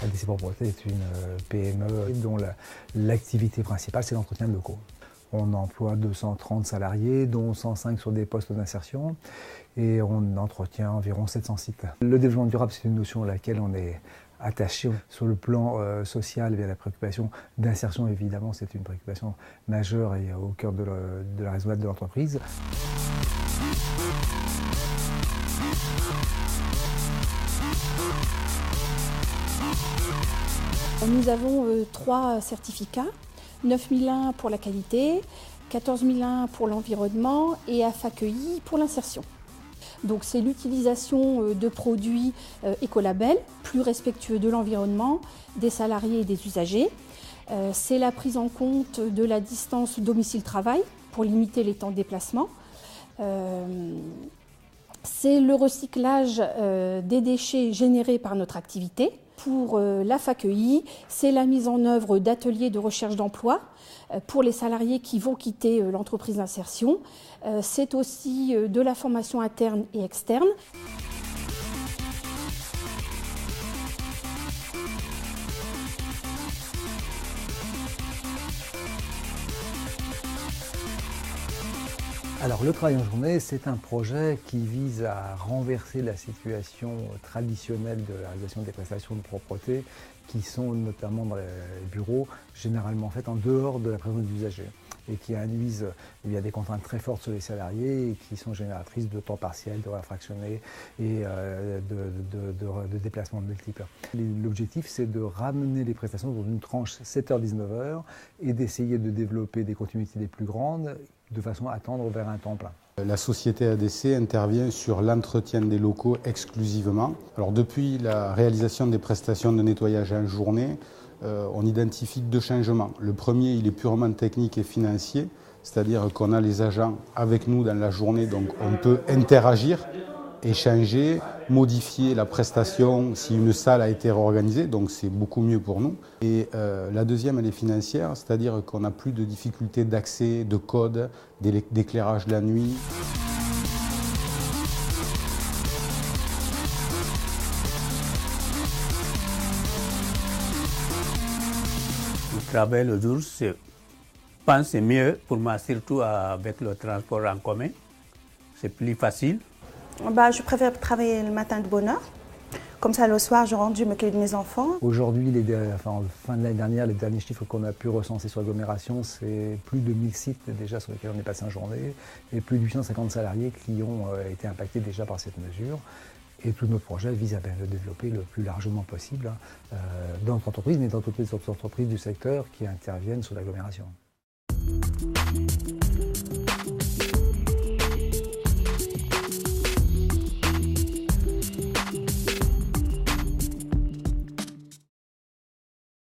ADC Propreté est une PME dont l'activité principale, c'est l'entretien de locaux. On emploie 230 salariés, dont 105 sur des postes d'insertion, et on entretient environ 700 sites. Le développement durable, c'est une notion à laquelle on est attaché. Sur le plan social, via la préoccupation d'insertion, évidemment, c'est une préoccupation majeure et au cœur de la raison d'être de l'entreprise. Nous avons 3 certificats, 9001 pour la qualité, 14001 pour l'environnement et AFAQI pour l'insertion. Donc c'est l'utilisation de produits écolabels, plus respectueux de l'environnement, des salariés et des usagers. C'est la prise en compte de la distance domicile-travail pour limiter les temps de déplacement. C'est le recyclage des déchets générés par notre activité. Pour l'AFAQI, c'est la mise en œuvre d'ateliers de recherche d'emploi pour les salariés qui vont quitter l'entreprise d'insertion. C'est aussi de la formation interne et externe. Alors le travail en journée, c'est un projet qui vise à renverser la situation traditionnelle de la réalisation des prestations de propreté qui sont notamment dans les bureaux, généralement faites en dehors de la présence d'usagers et qui induisent des contraintes très fortes sur les salariés et qui sont génératrices de temps partiel, de fractionnés et de déplacements multiples. L'objectif, c'est de ramener les prestations dans une tranche 7h-19h et d'essayer de développer des continuités les plus grandes de façon à tendre vers un temps plein. La société ADC intervient sur l'entretien des locaux exclusivement. Alors depuis la réalisation des prestations de nettoyage en journée, on identifie 2 changements. Le premier, il est purement technique et financier, c'est-à-dire qu'on a les agents avec nous dans la journée, donc on peut interagir, échanger, modifier la prestation si une salle a été réorganisée, donc c'est beaucoup mieux pour nous. Et la deuxième, elle est financière, c'est-à-dire qu'on n'a plus de difficultés d'accès, de code, d'éclairage de la nuit. Le travail le jour, je pense que c'est mieux pour moi, surtout avec le transport en commun. C'est plus facile. Je préfère travailler le matin de bonne heure. Comme ça, le soir, je rentre, je m'occupe de mes enfants. Aujourd'hui, en fin de l'année dernière, les derniers chiffres qu'on a pu recenser sur l'agglomération, c'est plus de 1000 sites déjà sur lesquels on est passé en journée et plus de 850 salariés qui ont été impactés déjà par cette mesure. Et tout notre projet vise à le développer le plus largement possible dans notre entreprise, mais dans toutes les autres entreprises du secteur qui interviennent sur l'agglomération.